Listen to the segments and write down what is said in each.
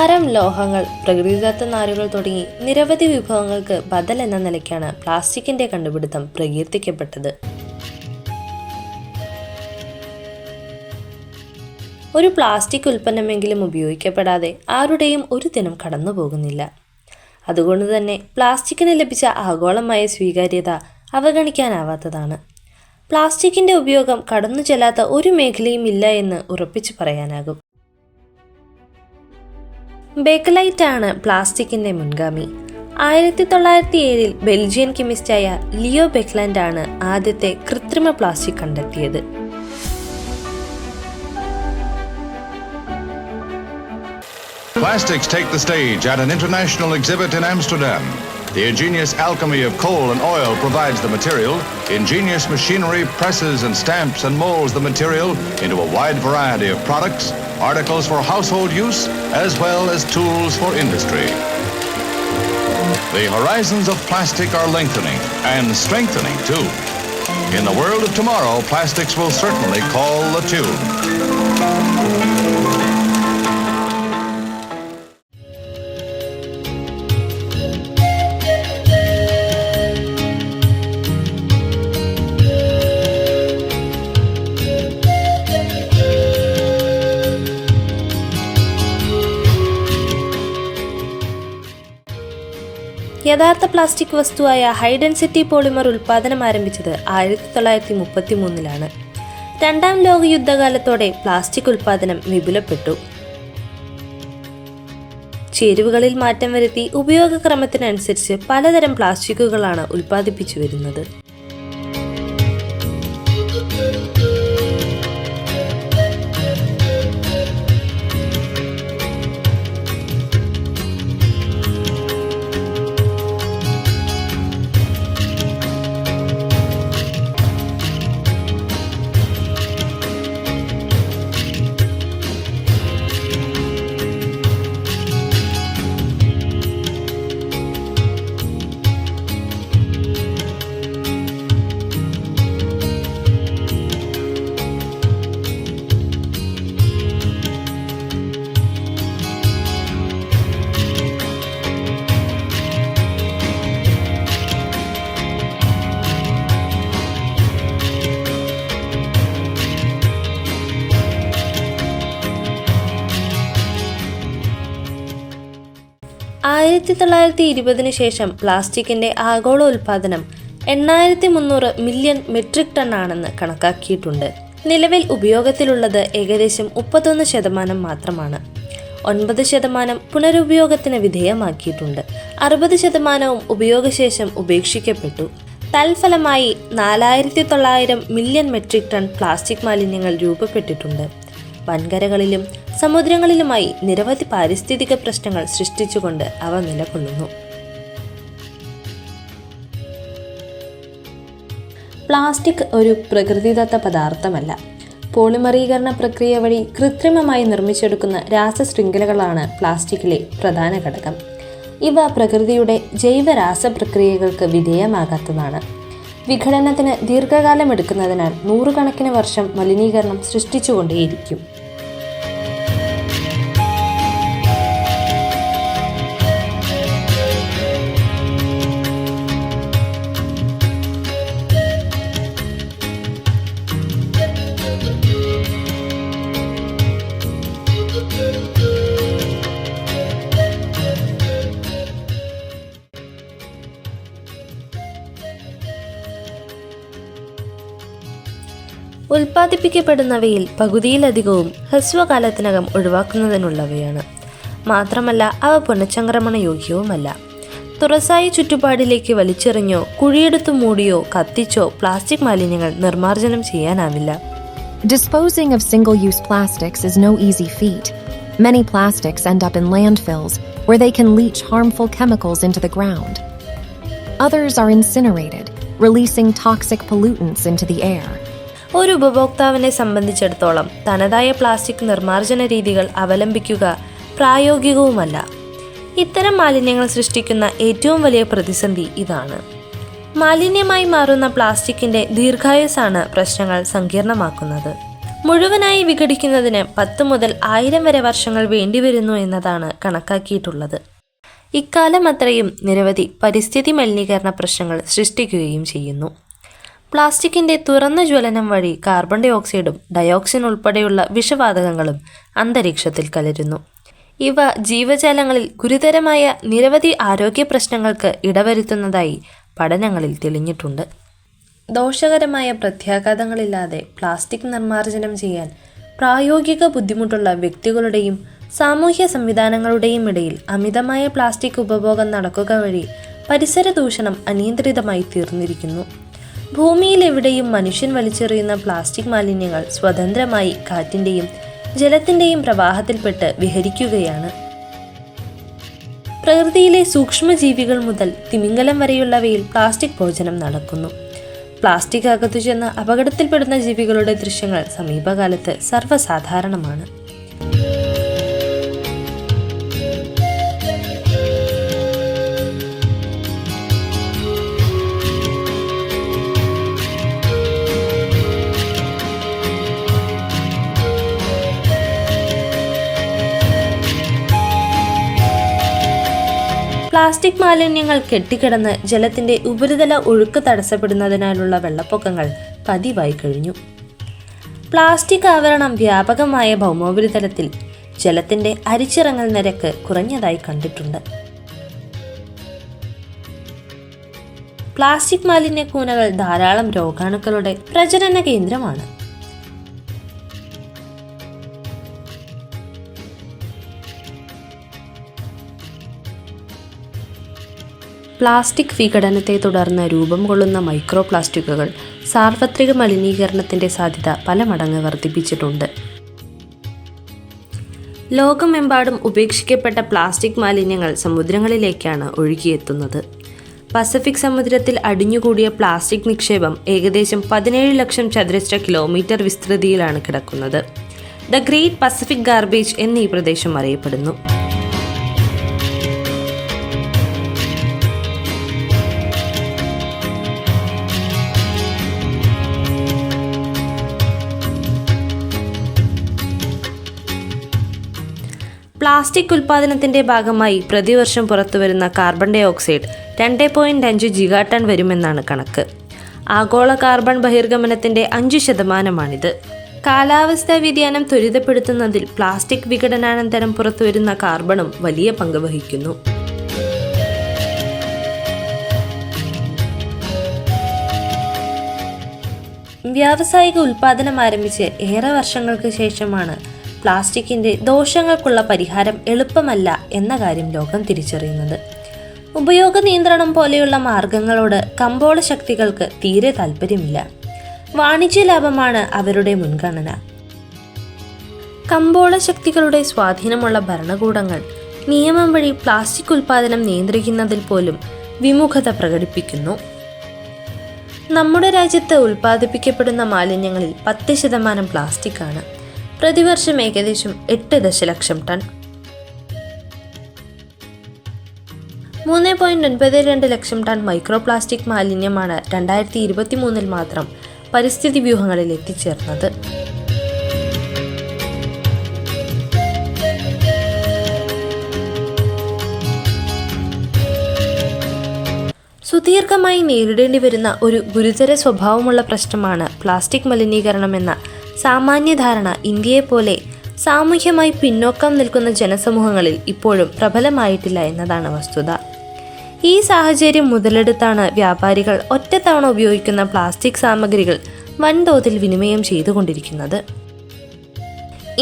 മരം, ലോഹങ്ങൾ, പ്രകൃതിദത്ത നാരുകൾ തുടങ്ങി നിരവധി വിഭവങ്ങൾക്ക് ബദൽ എന്ന നിലയ്ക്കാണ് പ്ലാസ്റ്റിക്കിന്റെ കണ്ടുപിടുത്തം പ്രകീർത്തിക്കപ്പെട്ടത്. ഒരു പ്ലാസ്റ്റിക് ഉൽപ്പന്നമെങ്കിലും ഉപയോഗിക്കപ്പെടാതെ ആരുടെയും ഒരു ദിനം കടന്നു പോകുന്നില്ല. അതുകൊണ്ട് തന്നെ പ്ലാസ്റ്റിക്കിന് ലഭിച്ച ആഗോളമായ സ്വീകാര്യത അവഗണിക്കാനാവാത്തതാണ്. പ്ലാസ്റ്റിക്കിന്റെ ഉപയോഗം കടന്നു ചെല്ലാത്ത ഒരു മേഖലയും ഇല്ല എന്ന് ഉറപ്പിച്ചു പറയാനാകും. ബേക്കലൈറ്റ് ആണ് പ്ലാസ്റ്റിക്കിന്റെ മുൻഗാമി. 1907 ബെൽജിയൻ കെമിസ്റ്റായ ലിയോ ബെക്ലാൻഡ് ആണ് ആദ്യത്തെ കൃത്രിമ പ്ലാസ്റ്റിക് കണ്ടെത്തിയത്. Plastics take the stage at an international exhibit in Amsterdam. The ingenious alchemy of coal and oil provides the material. Ingenious machinery presses and stamps and molds the material into a wide variety of products, articles for household use, as well as tools for industry. The horizons of plastic are lengthening and strengthening too. In the world of tomorrow, plastics will certainly call the tune. യഥാർത്ഥ plastic വസ്തുവായ high density polymer ഉൽപ്പാദനം ആരംഭിച്ചത് 1933 രണ്ടാം ലോക യുദ്ധകാലത്തോടെ plastic ഉൽപ്പാദനം വിപുലപ്പെട്ടു. ചേരുവകളിൽ മാറ്റം വരുത്തി ഉപയോഗക്രമത്തിനനുസരിച്ച് പലതരം പ്ലാസ്റ്റിക്കുകളാണ് ഉൽപ്പാദിപ്പിച്ചു വരുന്നത്. ശേഷം പ്ലാസ്റ്റിക്കിന്റെ ആഗോള ഉൽപാദനം 8300 മില്യൺ മെട്രിക് ടൺ ആണെന്ന് കണക്കാക്കിയിട്ടുണ്ട്. നിലവിൽ ഉപയോഗത്തിലുള്ളത് ഏകദേശം 31% മാത്രമാണ്. 9% പുനരുപയോഗത്തിന് വിധേയമാക്കിയിട്ടുണ്ട്. 60% ഉപയോഗശേഷം ഉപേക്ഷിക്കപ്പെട്ടു. തൽഫലമായി 4900 മില്യൺ മെട്രിക് ടൺ പ്ലാസ്റ്റിക് മാലിന്യങ്ങൾ രൂപപ്പെട്ടിട്ടുണ്ട്. വൻകരകളിലും സമുദ്രങ്ങളിലുമായി നിരവധി പാരിസ്ഥിതിക പ്രശ്നങ്ങൾ സൃഷ്ടിച്ചുകൊണ്ട് അവ നിലകൊള്ളുന്നു. പ്ലാസ്റ്റിക് ഒരു പ്രകൃതിദത്ത പദാർത്ഥമല്ല. പോളിമറീകരണ പ്രക്രിയ വഴി കൃത്രിമമായി നിർമ്മിച്ചെടുക്കുന്ന രാസശൃംഖലകളാണ് പ്ലാസ്റ്റിക്കിലെ പ്രധാന ഘടകം. ഇവ പ്രകൃതിയുടെ ജൈവരാസപ്രക്രിയകൾക്ക് വിധേയമാകാത്തതാണ്. വിഘടനത്തിന് ദീർഘകാലം എടുക്കുന്നതിനാൽ നൂറുകണക്കിന് വർഷം മലിനീകരണം സൃഷ്ടിച്ചുകൊണ്ടേയിരിക്കും. ഉൽപ്പാദിപ്പിക്കപ്പെടുന്നവയിൽ പകുതിയിലധികവും ഹ്രസ്വകാലത്തിനകം ഒഴിവാക്കുന്നതിനുള്ളവയാണ്. മാത്രമല്ല അവ പുനഃചംക്രമണയോഗ്യവുമല്ല. തുറസായ ചുറ്റുപാടിലേക്ക് വലിച്ചെറിഞ്ഞോ കുഴിയെടുത്തു മൂടിയോ കത്തിച്ചോ പ്ലാസ്റ്റിക് മാലിന്യങ്ങൾ നിർമ്മാർജ്ജനം ചെയ്യാനാവില്ല. Disposing of single-use plastics is no easy feat. Many plastics end up in landfills where they can leach harmful chemicals into the ground. Others are incinerated, releasing toxic pollutants into the air. ഒരു ഉപഭോക്താവിനെ സംബന്ധിച്ചിടത്തോളം തനതായ plastic നിർമ്മാർജ്ജന രീതികൾ അവലംബിക്കുക പ്രായോഗികവുമല്ല. ഇത്തരം മാലിന്യങ്ങൾ സൃഷ്ടിക്കുന്ന ഏറ്റവും വലിയ പ്രതിസന്ധി ഇതാണ്. മാലിന്യമായി മാറുന്ന പ്ലാസ്റ്റിക്കിന്റെ ദീർഘായുസ്സാണ് പ്രശ്നങ്ങൾ സങ്കീർണമാക്കുന്നത്. മുഴുവനായി വിഘടിക്കുന്നതിന് 10 മുതൽ 1000 വരെ വർഷങ്ങൾ വേണ്ടിവരുന്നു എന്നതാണ് കണക്കാക്കിയിട്ടുള്ളത്. ഇക്കാലം അത്രയും നിരവധി പരിസ്ഥിതി മലിനീകരണ പ്രശ്നങ്ങൾ സൃഷ്ടിക്കുകയും ചെയ്യുന്നു. പ്ലാസ്റ്റിക്കിൻ്റെ തുറന്ന ജ്വലനം വഴി കാർബൺ ഡൈ ഓക്സൈഡും ഡയോക്സിൻ ഉൾപ്പെടെയുള്ള വിഷവാതകങ്ങളും അന്തരീക്ഷത്തിൽ കലരുന്നു. ഇവ ജീവജാലങ്ങളിൽ ഗുരുതരമായ നിരവധി ആരോഗ്യ പ്രശ്നങ്ങൾക്ക് ഇടവരുത്തുന്നതായി പഠനങ്ങളിൽ തെളിഞ്ഞിട്ടുണ്ട്. ദോഷകരമായ പ്രത്യാഘാതങ്ങളില്ലാതെ പ്ലാസ്റ്റിക് നിർമ്മാർജ്ജനം ചെയ്യാൻ പ്രായോഗിക ബുദ്ധിമുട്ടുള്ള വ്യക്തികളുടെയും സാമൂഹ്യ സംവിധാനങ്ങളുടെയും ഇടയിൽ അമിതമായ പ്ലാസ്റ്റിക് ഉപഭോഗം നടക്കുക വഴി പരിസര ദൂഷണം അനിയന്ത്രിതമായി തീർന്നിരിക്കുന്നു. ഭൂമിയിൽ എവിടെയും മനുഷ്യൻ വലിച്ചെറിയുന്ന പ്ലാസ്റ്റിക് മാലിന്യങ്ങൾ സ്വതന്ത്രമായി കാറ്റിൻ്റെയും ജലത്തിൻ്റെയും പ്രവാഹത്തിൽപ്പെട്ട് വിഹരിക്കുകയാണ്. പ്രകൃതിയിലെ സൂക്ഷ്മജീവികൾ മുതൽ തിമിംഗലം വരെയുള്ളവയിൽ പ്ലാസ്റ്റിക് ഭോജനം നടക്കുന്നു. പ്ലാസ്റ്റിക് അകത്തു ചെന്ന് അപകടത്തിൽപ്പെടുന്ന ജീവികളുടെ ദൃശ്യങ്ങൾ സമീപകാലത്ത് സർവ്വസാധാരണമാണ്. പ്ലാസ്റ്റിക് മാലിന്യങ്ങൾ കെട്ടിക്കിടന്ന് ജലത്തിന്റെ ഉപരിതല ഒഴുക്ക് തടസ്സപ്പെടുന്നതിനാലുള്ള വെള്ളപ്പൊക്കങ്ങൾ പതിവായി കഴിഞ്ഞു. പ്ലാസ്റ്റിക് ആവരണം വ്യാപകമായ ഭൗമോപരിതലത്തിൽ ജലത്തിന്റെ അരിച്ചിറങ്ങൽ നിരക്ക് കുറഞ്ഞതായി കണ്ടിട്ടുണ്ട്. പ്ലാസ്റ്റിക് മാലിന്യ കൂനകൾ ധാരാളം രോഗാണുക്കളുടെ പ്രജനന കേന്ദ്രമാണ്. പ്ലാസ്റ്റിക് വിഘടനത്തെ തുടർന്ന് രൂപം കൊള്ളുന്ന മൈക്രോ പ്ലാസ്റ്റിക്കുകൾ സാർവത്രിക മലിനീകരണത്തിൻ്റെ സാധ്യത പല മടങ്ങ് വർദ്ധിപ്പിച്ചിട്ടുണ്ട്. ലോകമെമ്പാടും ഉപേക്ഷിക്കപ്പെട്ട പ്ലാസ്റ്റിക് മാലിന്യങ്ങൾ സമുദ്രങ്ങളിലേക്കാണ് ഒഴുകിയെത്തുന്നത്. പസഫിക് സമുദ്രത്തിൽ അടിഞ്ഞുകൂടിയ പ്ലാസ്റ്റിക് നിക്ഷേപം ഏകദേശം 17 ലക്ഷം ചതുരശ്ര കിലോമീറ്റർ വിസ്തൃതിയിലാണ് കിടക്കുന്നത്. ദ ഗ്രേറ്റ് പസഫിക് ഗാർബേജ് എന്നീ പ്രദേശം അറിയപ്പെടുന്നു. പ്ലാസ്റ്റിക് ഉൽപ്പാദനത്തിന്റെ ഭാഗമായി പ്രതിവർഷം പുറത്തുവരുന്ന കാർബൺ ഡൈ ഓക്സൈഡ് 2.5 ജിഗാടൺ വരുമെന്നാണ് കണക്ക്. ആഗോള കാർബൺ ബഹിർഗമനത്തിന്റെ 5%മാണിത്. കാലാവസ്ഥാ വ്യതിയാനം ത്വരിതപ്പെടുത്തുന്നതിൽ പ്ലാസ്റ്റിക് വിഘടനാനന്തരം പുറത്തുവരുന്ന കാർബണും വലിയ പങ്ക് വഹിക്കുന്നു. വ്യാവസായിക ഉൽപ്പാദനം ആരംഭിച്ച് ഏറെ വർഷങ്ങൾക്ക് ശേഷമാണ് പ്ലാസ്റ്റിക്കിൻ്റെ ദോഷങ്ങൾക്കുള്ള പരിഹാരം എളുപ്പമല്ല എന്ന കാര്യം ലോകം തിരിച്ചറിയുന്നത്. ഉപയോഗ നിയന്ത്രണം പോലെയുള്ള മാർഗങ്ങളോട് കമ്പോള ശക്തികൾക്ക് തീരെ താല്പര്യമില്ല. വാണിജ്യ ലാഭമാണ് അവരുടെ മുൻഗണന. കമ്പോള ശക്തികളുടെ സ്വാധീനമുള്ള ഭരണകൂടങ്ങൾ നിയമം വഴി പ്ലാസ്റ്റിക് ഉൽപ്പാദനം നിയന്ത്രിക്കുന്നതിൽ പോലും വിമുഖത പ്രകടിപ്പിക്കുന്നു. നമ്മുടെ രാജ്യത്ത് ഉൽപ്പാദിപ്പിക്കപ്പെടുന്ന മാലിന്യങ്ങളിൽ 10% പ്ലാസ്റ്റിക് ആണ്. പ്രതിവർഷം ഏകദേശം 8 ദശലക്ഷം ടൺ. 3.92 ലക്ഷം ടൺ മൈക്രോ പ്ലാസ്റ്റിക് മാലിന്യമാണ് 2023 മാത്രം പരിസ്ഥിതി വ്യൂഹങ്ങളിൽ എത്തിച്ചേർന്നത്. സുദീർഘമായി നേരിടേണ്ടി വരുന്ന ഒരു ഗുരുതര സ്വഭാവമുള്ള പ്രശ്നമാണ് പ്ലാസ്റ്റിക് മലിനീകരണം എന്ന സാമാന്യ ധാരണ ഇന്ത്യയെപ്പോലെ സാമൂഹ്യമായി പിന്നോക്കം നിൽക്കുന്ന ജനസമൂഹങ്ങളിൽ ഇപ്പോഴും പ്രബലമായിട്ടില്ല എന്നതാണ് വസ്തുത. ഈ സാഹചര്യം മുതലെടുത്താണ് വ്യാപാരികൾ ഒറ്റത്തവണ ഉപയോഗിക്കുന്ന പ്ലാസ്റ്റിക് സാമഗ്രികൾ വൻതോതിൽ വിനിമയം ചെയ്തുകൊണ്ടിരിക്കുന്നത്.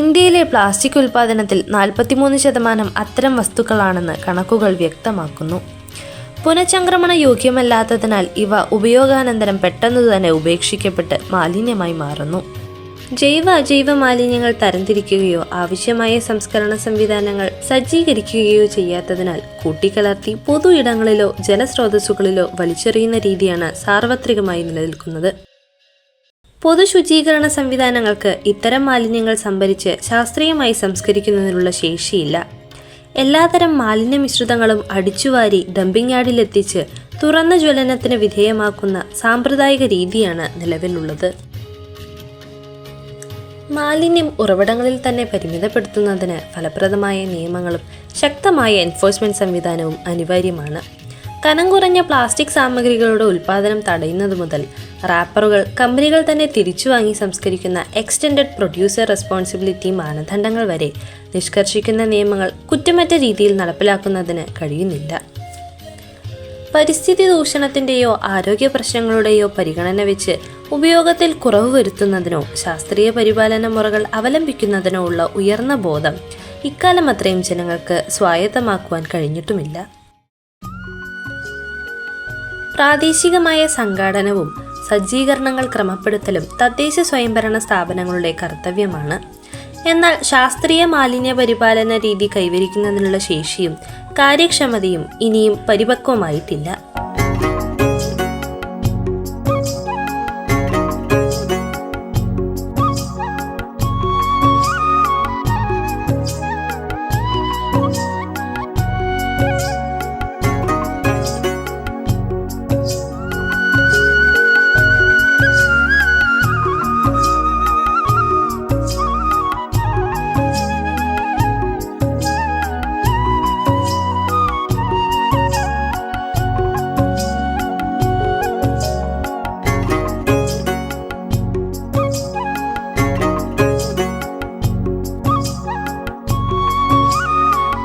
ഇന്ത്യയിലെ പ്ലാസ്റ്റിക് ഉൽപ്പാദനത്തിൽ 43% അത്തരം വസ്തുക്കളാണെന്ന് കണക്കുകൾ വ്യക്തമാക്കുന്നു. പുനഃചംക്രമണ യോഗ്യമല്ലാത്തതിനാൽ ഇവ ഉപയോഗാനന്തരം പെട്ടെന്ന് തന്നെ ഉപേക്ഷിക്കപ്പെട്ട് മാലിന്യമായി മാറുന്നു. ജൈവ അജൈവ മാലിന്യങ്ങൾ തരംതിരിക്കുകയോ ആവശ്യമായ സംസ്കരണ സംവിധാനങ്ങൾ സജ്ജീകരിക്കുകയോ ചെയ്യാത്തതിനാൽ കൂട്ടിക്കലർത്തി പൊതു ഇടങ്ങളിലോ ജലസ്രോതസ്സുകളിലോ വലിച്ചെറിയുന്ന രീതിയാണ് സാർവത്രികമായി നിലനിൽക്കുന്നത്. പൊതു ശുചീകരണ സംവിധാനങ്ങൾക്ക് ഇത്തരം മാലിന്യങ്ങൾ സംഭരിച്ച് ശാസ്ത്രീയമായി സംസ്കരിക്കുന്നതിനുള്ള ശേഷിയില്ല. എല്ലാത്തരം മാലിന്യ മിശ്രിതങ്ങളും അടിച്ചുവാരി ഡംപിംഗ് യാർഡിലെത്തിച്ച് തുറന്ന ജ്വലനത്തിന് വിധേയമാക്കുന്ന സാമ്പ്രദായിക രീതിയാണ് നിലവിലുള്ളത്. മാലിന്യം ഉറവിടങ്ങളിൽ തന്നെ പരിമിതപ്പെടുത്തുന്നതിന് ഫലപ്രദമായ നിയമങ്ങളും ശക്തമായ എൻഫോഴ്സ്മെന്റ് സംവിധാനവും അനിവാര്യമാണ്. കനം കുറഞ്ഞ പ്ലാസ്റ്റിക് സാമഗ്രികളുടെ ഉൽപ്പാദനം തടയുന്നത് മുതൽ റാപ്പറുകൾ കമ്പനികൾ തന്നെ തിരിച്ചു വാങ്ങി സംസ്കരിക്കുന്ന എക്സ്റ്റൻഡഡ് പ്രൊഡ്യൂസർ റെസ്പോൺസിബിലിറ്റി മാനദണ്ഡങ്ങൾ വരെ നിഷ്കർഷിക്കുന്ന നിയമങ്ങൾ കുറ്റമറ്റ രീതിയിൽ നടപ്പിലാക്കുന്നതിന് കഴിയുന്നില്ല. പരിസ്ഥിതി ദൂഷണത്തിൻ്റെയോ ആരോഗ്യ പ്രശ്നങ്ങളുടെയോ പരിഗണന വെച്ച് ഉപയോഗത്തിൽ കുറവ് വരുത്തുന്നതിനോ ശാസ്ത്രീയ പരിപാലന മുറകൾ അവലംബിക്കുന്നതിനോ ഉള്ള ഉയർന്ന ബോധം ഇക്കാലം അത്രയും ജനങ്ങൾക്ക് സ്വായത്തമാക്കുവാൻ കഴിഞ്ഞിട്ടുമില്ല. പ്രാദേശികമായ സംഘാടനവും സജ്ജീകരണങ്ങൾ ക്രമപ്പെടുത്തലും തദ്ദേശ സ്വയംഭരണ സ്ഥാപനങ്ങളുടെ കർത്തവ്യമാണ്. എന്നാൽ ശാസ്ത്രീയ മാലിന്യ പരിപാലന രീതി കൈവരിക്കുന്നതിനുള്ള ശേഷിയും കാര്യക്ഷമതയും ഇനിയും പരിപക്വമായിട്ടില്ല.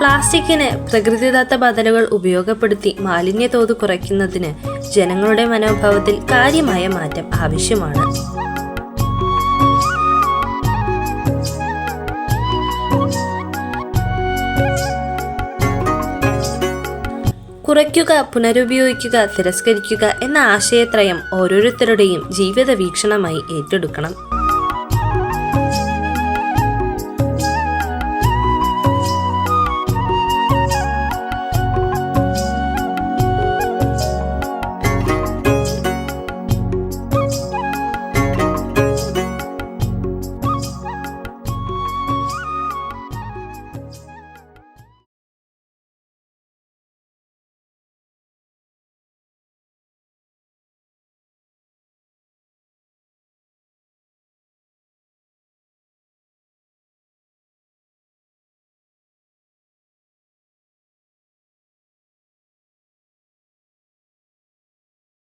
പ്ലാസ്റ്റിക്കിന് പ്രകൃതിദത്ത ബദലുകൾ ഉപയോഗപ്പെടുത്തി മാലിന്യ തോത് കുറയ്ക്കുന്നതിന് ജനങ്ങളുടെ മനോഭാവത്തിൽ കാര്യമായ മാറ്റം ആവശ്യമാണ്. കുറയ്ക്കുക, പുനരുപയോഗിക്കുക, തിരസ്കരിക്കുക എന്ന ആശയത്രയം ഓരോരുത്തരുടെയും ജീവിത വീക്ഷണമായി ഏറ്റെടുക്കണം.